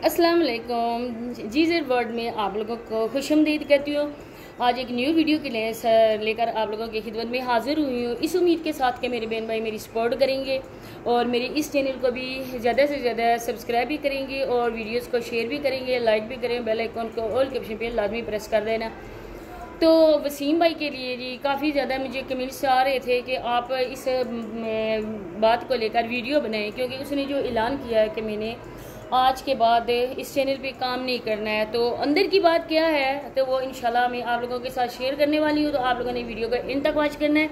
अस्सलाम वालेकुम। जीज़र वर्ल्ड में आप लोगों को खुशमदीद कहती हूँ। आज एक न्यू वीडियो के लेकर आप लोगों की खिदमत में हाज़िर हुई हूँ, इस उम्मीद के साथ कि मेरे बहन भाई मेरी सपोर्ट करेंगे और मेरे इस चैनल को भी ज़्यादा से ज़्यादा सब्सक्राइब भी करेंगे और वीडियोस को शेयर भी करेंगे, लाइक भी करें। बेल आइकन को ऑल के ऑप्शन पे लाजमी प्रेस कर देना। तो वसीम भाई के लिए जी काफ़ी ज़्यादा मुझे कमेंट्स आ रहे थे कि आप इस बात को लेकर वीडियो बनाएं, क्योंकि उसने जो ऐलान किया है कि मैंने आज के बाद इस चैनल पे काम नहीं करना है। तो अंदर की बात क्या है तो वो इंशाल्लाह मैं आप लोगों के साथ शेयर करने वाली हूँ। तो आप लोगों ने वीडियो को इन तक वॉच करना है,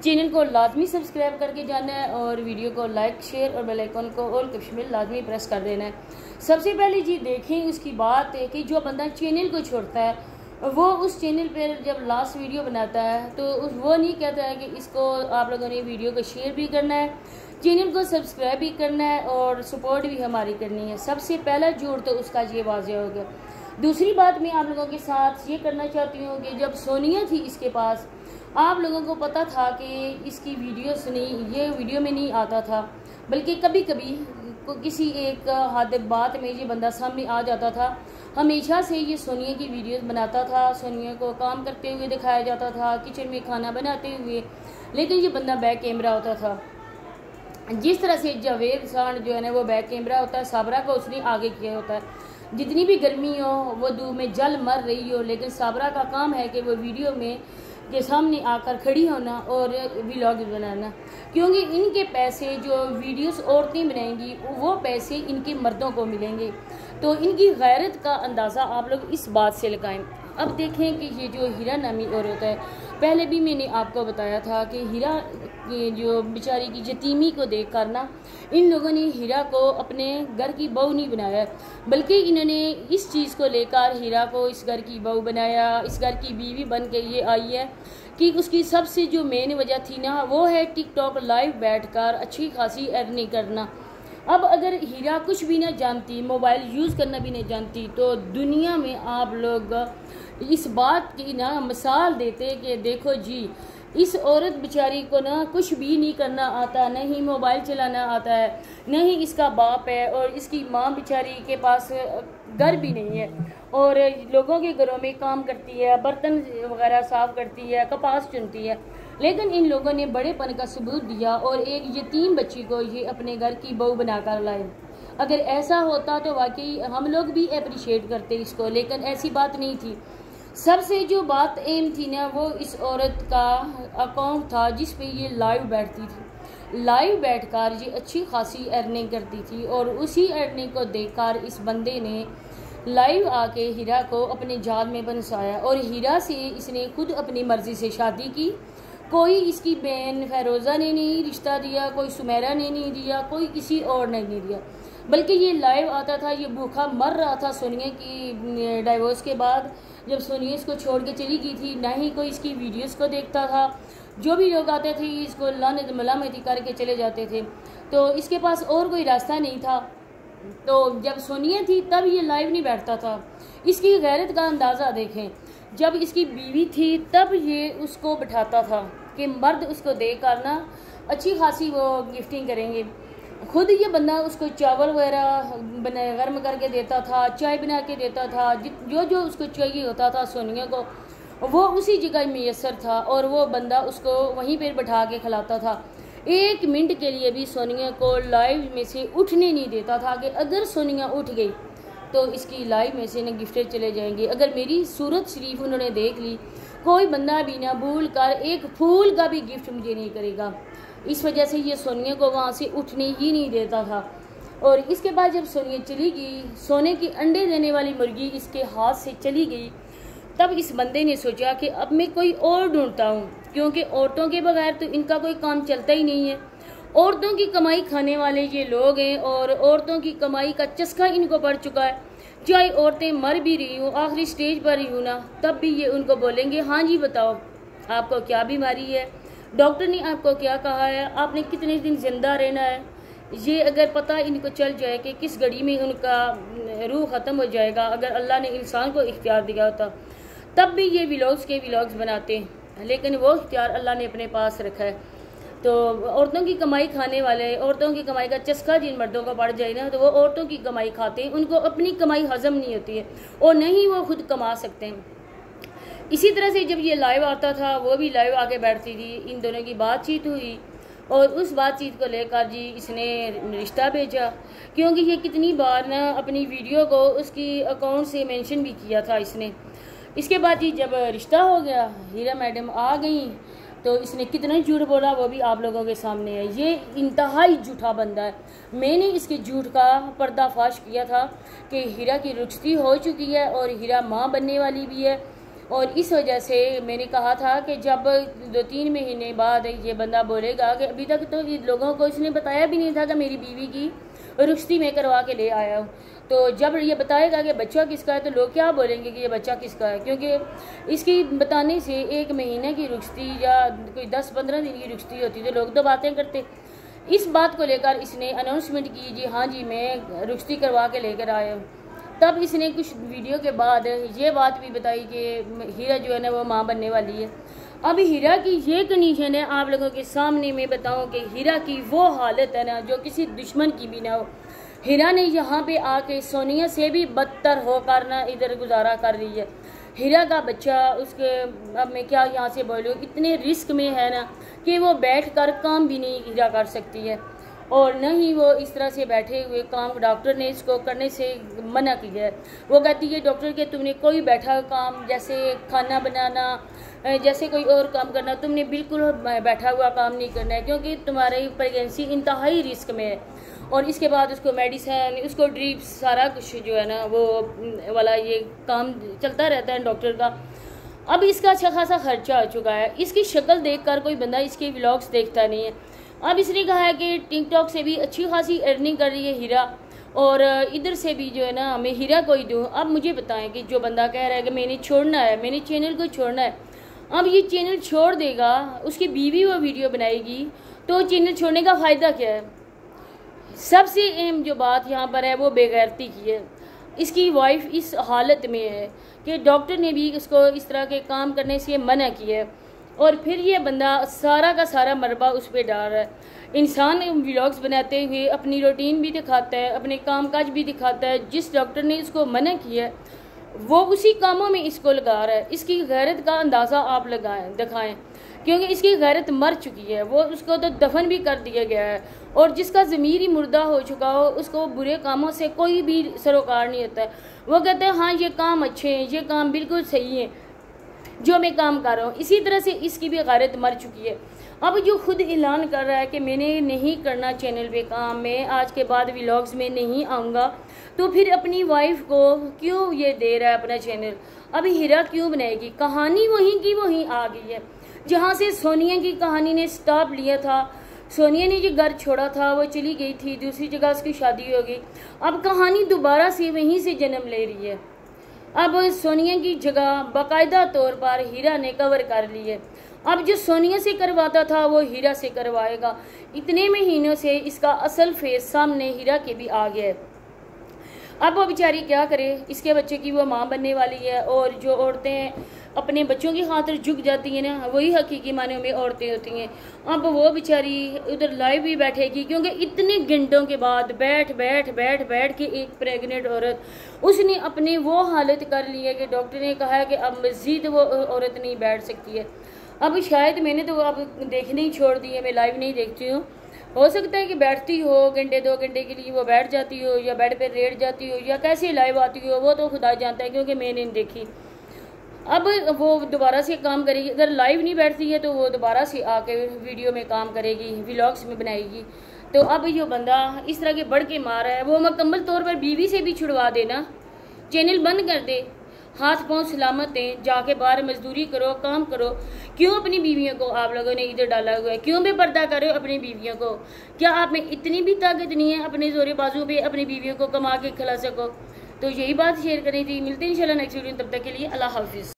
चैनल को लाजमी सब्सक्राइब करके जाना है और वीडियो को लाइक शेयर और बेल आइकन को ऑल के ऑप्शन में लाजमी प्रेस कर देना है। सबसे पहले जी देखें उसकी बात है कि जो बंदा चैनल को छोड़ता है वो उस चैनल पर जब लास्ट वीडियो बनाता है तो वो नहीं कहता है कि इसको आप लोगों ने वीडियो को शेयर भी करना है, चैनल को सब्सक्राइब भी करना है और सपोर्ट भी हमारी करनी है। सबसे पहला जोड़ तो उसका ये वाज़ेह हो गया। दूसरी बात मैं आप लोगों के साथ ये करना चाहती हूँ कि जब सोनिया थी इसके पास, आप लोगों को पता था कि इसकी वीडियोस नहीं, ये वीडियो में नहीं आता था, बल्कि कभी कभी किसी एक हद बात में ये बंदा सामने आ जाता था। हमेशा से ये सोनिया की वीडियोस बनाता था, सोनिया को काम करते हुए दिखाया जाता था, किचन में खाना बनाते हुए, लेकिन ये बंदा बैक कैमरा होता था। जिस तरह से जावेद खान जो है ना वो बैक कैमरा होता है, साबरा को उसने आगे किया होता है। जितनी भी गर्मी हो, वो धूप में जल मर रही हो, लेकिन साबरा का काम है कि वो वीडियो में के सामने आकर खड़ी होना और व्लॉग बनाना, क्योंकि इनके पैसे जो वीडियोस औरतें बनाएंगी वो पैसे इनके मर्दों को मिलेंगे। तो इनकी गैरत का अंदाज़ा आप लोग इस बात से लगाएं। अब देखें कि ये जो हीरा नामी औरत है, पहले भी मैंने आपको बताया था कि हीरा जो बेचारी की यतीमी को देख कर ना इन लोगों ने हीरा को अपने घर की बहू नहीं बनाया, बल्कि इन्होंने इस चीज़ को लेकर हीरा को इस घर की बहू बनाया, इस घर की बीवी बन के ये आई है कि उसकी सबसे जो मेन वजह थी ना वो है टिकटॉक लाइव बैठकर अच्छी खासी अर्निंग करना। अब अगर हीरा कुछ भी ना जानती, मोबाइल यूज़ करना भी नहीं जानती, तो दुनिया में आप लोग इस बात की ना मिसाल देते कि देखो जी इस औरत बेचारी को ना कुछ भी नहीं करना आता, नहीं मोबाइल चलाना आता है, नहीं इसका बाप है और इसकी माँ बेचारी के पास घर भी नहीं है और लोगों के घरों में काम करती है, बर्तन वगैरह साफ़ करती है, कपास चुनती है, लेकिन इन लोगों ने बड़ेपन का सबूत दिया और एक यतीम बच्ची को ये अपने घर की बहू बनाकर लाए। अगर ऐसा होता तो वाकई हम लोग भी अप्रिशिएट करते इसको, लेकिन ऐसी बात नहीं थी। सबसे जो बात एम थी ना वो इस औरत का अकाउंट था जिस पे ये लाइव बैठती थी, लाइव बैठकर ये अच्छी खासी अर्निंग करती थी और उसी अर्निंग को देखकर इस बंदे ने लाइव आके हीरा को अपने जाल में फंसाया और हीरा से इसने खुद अपनी मर्ज़ी से शादी की। कोई इसकी बहन फैरोज़ा ने नहीं रिश्ता दिया, कोई सुमेरा ने नहीं दिया, कोई किसी और ने नहीं दिया, बल्कि ये लाइव आता था। ये भूखा मर रहा था सोनिया की डाइवोर्स के बाद, जब सोनिया इसको छोड़ के चली गई थी, ना ही कोई इसकी वीडियोस को देखता था। जो भी लोग आते थे इसको लानत मलामती करके चले जाते थे, तो इसके पास और कोई रास्ता नहीं था। तो जब सोनिया थी तब ये लाइव नहीं बैठता था। इसकी गैरत का अंदाज़ा देखें, जब इसकी बीवी थी तब ये उसको बिठाता था कि मर्द उसको देकर ना अच्छी खासी वो गिफ्टिंग करेंगे। खुद ये बंदा उसको चावल वगैरह गर्म करके देता था, चाय बना के देता था, जो जो उसको चाहिए होता था सोनिया को वो उसी जगह मैसर था और वो बंदा उसको वहीं पर बैठा के खिलाता था। एक मिनट के लिए भी सोनिया को लाइव में से उठने नहीं देता था कि अगर सोनिया उठ गई तो इसकी लाइव में से न गिफ्टेड चले जाएंगे। अगर मेरी सूरत शरीफ उन्होंने देख ली, कोई बंदा भी ना भूल कर एक फूल का भी गिफ्ट मुझे नहीं करेगा। इस वजह से ये सोनिया को वहाँ से उठने ही नहीं देता था। और इसके बाद जब सोनिया चली गई, सोने की अंडे देने वाली मुर्गी इसके हाथ से चली गई, तब इस बंदे ने सोचा कि अब मैं कोई और ढूंढता हूँ, क्योंकि औरतों के बगैर तो इनका कोई काम चलता ही नहीं है। औरतों की कमाई खाने वाले ये लोग हैं और औरतों की कमाई का चस्का इनको पड़ चुका है। चाहे औरतें मर भी रही हूँ, आखिरी स्टेज पर ही हूँ ना, तब भी ये उनको बोलेंगे हाँ जी बताओ आपको क्या बीमारी है, डॉक्टर ने आपको क्या कहा है, आपने कितने दिन जिंदा रहना है। ये अगर पता इनको चल जाए कि किस घड़ी में उनका रूह ख़त्म हो जाएगा, अगर अल्लाह ने इंसान को इख्तियार दिया होता, तब भी ये व्लॉग्स के व्लॉग्स बनाते हैं, लेकिन वो इख्तियार अल्लाह ने अपने पास रखा है। तो औरतों की कमाई खाने वाले, औरतों की कमाई का चस्का जिन मर्दों को पड़ जाए ना, तो वो औरतों की कमाई खाते हैं, उनको अपनी कमाई हजम नहीं होती है और नहीं वो खुद कमा सकते हैं। इसी तरह से जब ये लाइव आता था, वो भी लाइव आके बैठती थी, इन दोनों की बातचीत हुई और उस बातचीत को लेकर जी इसने रिश्ता भेजा, क्योंकि ये कितनी बार ना अपनी वीडियो को उसकी अकाउंट से मेंशन भी किया था इसने। इसके बाद जी जब रिश्ता हो गया, हीरा मैडम आ गई, तो इसने कितना झूठ बोला वो भी आप लोगों के सामने है। ये इंतहाई झूठा बंदा है। मैंने इसके झूठ का पर्दाफाश किया था कि हीरा की रुखसती हो चुकी है और हीरा माँ बनने वाली भी है, और इस वजह से मैंने कहा था कि जब 2-3 महीने बाद ये बंदा बोलेगा कि अभी तक तो लोगों को इसने बताया भी नहीं था कि मेरी बीवी की रुखसती में करवा के ले आया हूँ, तो जब ये बताएगा कि बच्चा किसका है तो लोग क्या बोलेंगे कि ये बच्चा किसका है, क्योंकि इसकी बताने से 1 महीने की रुखसती या कोई 10-15 दिन की रुखसती होती तो लोग तो बातें करते। इस बात को लेकर इसने अनाउंसमेंट की, जी हाँ जी मैं रुखसती करवा के लेकर आया हूँ। तब इसने कुछ वीडियो के बाद ये बात भी बताई कि हीरा जो है ना वो माँ बनने वाली है। अब हीरा की ये कंडीशन है, आप लोगों के सामने मैं बताऊं कि हीरा की वो हालत है ना जो किसी दुश्मन की भी ना हो। हीरा ने यहाँ पे आके सोनिया से भी बदतर होकर ना इधर गुजारा कर रही है। हीरा का बच्चा उसके, अब मैं क्या यहाँ से बोलूँ, इतने रिस्क में है ना कि वो बैठ कर काम भी नहीं हीरा कर सकती है, और न ही वो इस तरह से बैठे हुए काम डॉक्टर ने इसको करने से मना किया है। वो कहती है डॉक्टर के तुमने कोई बैठा काम जैसे खाना बनाना, जैसे कोई और काम करना, तुमने बिल्कुल बैठा हुआ काम नहीं करना है, क्योंकि तुम्हारी प्रेगनेंसी इंतहाई रिस्क में है। और इसके बाद उसको मेडिसिन, उसको ड्रिप्स, सारा कुछ जो है ना वो वाला ये काम चलता रहता है डॉक्टर का। अब इसका अच्छा खासा खर्चा आ चुका है। इसकी शक्ल देखकर कोई बंदा इसके व्लॉग्स देखता नहीं है। अब इसने कहा है कि टिकटॉक से भी अच्छी खासी अर्निंग कर रही है हीरा, और इधर से भी जो है ना मैं हीरा को ही दूँ। अब मुझे बताएं कि जो बंदा कह रहा है कि मैंने छोड़ना है, मैंने चैनल को छोड़ना है, अब ये चैनल छोड़ देगा, उसकी बीवी वो वीडियो बनाएगी, तो चैनल छोड़ने का फ़ायदा क्या है? सबसे अहम जो बात यहाँ पर है वो बेगैरती की है। इसकी वाइफ इस हालत में है कि डॉक्टर ने भी उसको इस तरह के काम करने से मना किया है, और फिर ये बंदा सारा का सारा मरबा उस पर डाल रहा है। इंसान व्लॉग्स बनाते हुए अपनी रूटीन भी दिखाता है, अपने कामकाज भी दिखाता है। जिस डॉक्टर ने इसको मना किया है वो उसी कामों में इसको लगा रहा है। इसकी गैरत का अंदाज़ा आप दिखाएं, क्योंकि इसकी गैरत मर चुकी है। वो उसको तो दफन भी कर दिया गया है, और जिसका ज़मीर ही मुर्दा हो चुका हो उसको बुरे कामों से कोई भी सरोकार नहीं होता है। वो कहते हैं हाँ ये काम अच्छे हैं, ये काम बिल्कुल सही है जो मैं काम कर रहा हूँ। इसी तरह से इसकी भी गैरत मर चुकी है। अब जो खुद ऐलान कर रहा है कि मैंने नहीं करना चैनल पे काम, मैं आज के बाद व्लॉग्स में नहीं आऊँगा, तो फिर अपनी वाइफ को क्यों ये दे रहा है अपना चैनल? अभी हीरा क्यों बनाएगी? कहानी वहीं की वहीं आ गई है जहाँ से सोनिया की कहानी ने स्टॉप लिया था। सोनिया ने जो घर छोड़ा था वो चली गई थी, दूसरी जगह उसकी शादी हो गई। अब कहानी दोबारा से वहीं से जन्म ले रही है। अब सोनिया की जगह बाकायदा तौर पर हीरा ने कवर कर ली है। अब जो सोनिया से करवाता था वो हीरा से करवाएगा। इतने महीनों से इसका असल फेस सामने हीरा के भी आ गया है। अब वो बेचारी क्या करे, इसके बच्चे की वो माँ बनने वाली है, और जो औरतें अपने बच्चों की खातिर झुक जाती हैं ना, वही हकीकी माने में औरतें होती हैं। अब वो बेचारी उधर लाइव भी बैठेगी, क्योंकि इतने घंटों के बाद बैठ के एक प्रेग्नेंट औरत, उसने अपने वो हालत कर ली है कि डॉक्टर ने कहा है कि अब मज़ीद वो औरत नहीं बैठ सकती है। अब शायद मैंने तो अब देखने ही छोड़ दी है, मैं लाइव नहीं देखती हूँ। हो सकता है कि बैठती हो घंटे 2 घंटे के लिए वो बैठ जाती हो, या बेड पे लेट जाती हो, या कैसे लाइव आती हो, वो तो खुदा जानता है, क्योंकि मैंने नहीं देखी। अब वो दोबारा से काम करेगी। अगर लाइव नहीं बैठती है तो वो दोबारा से आके वीडियो में काम करेगी, व्लॉग्स में बनाएगी। तो अब जो बंदा इस तरह के बढ़ के मार रहा है, वो मुकम्मल तौर पर बीवी से भी छुड़वा देना, चैनल बंद कर दे, हाथ पांव सलामत दें, जाके बाहर मजदूरी करो, काम करो। क्यों अपनी बीवियों को आप लोगों ने इधर डाला हुआ है? क्यों बेपर्दा कर रहे हो अपनी बीवियों को? क्या आप में इतनी भी ताकत नहीं है अपने जोरे बाजू पे अपनी बीवियों को कमा के खिला सको? तो यही बात शेयर करनी थी। मिलते हैं इंशाल्लाह नेक्स्ट वीडियो, तब तक के लिए अल्लाह हाफिज़।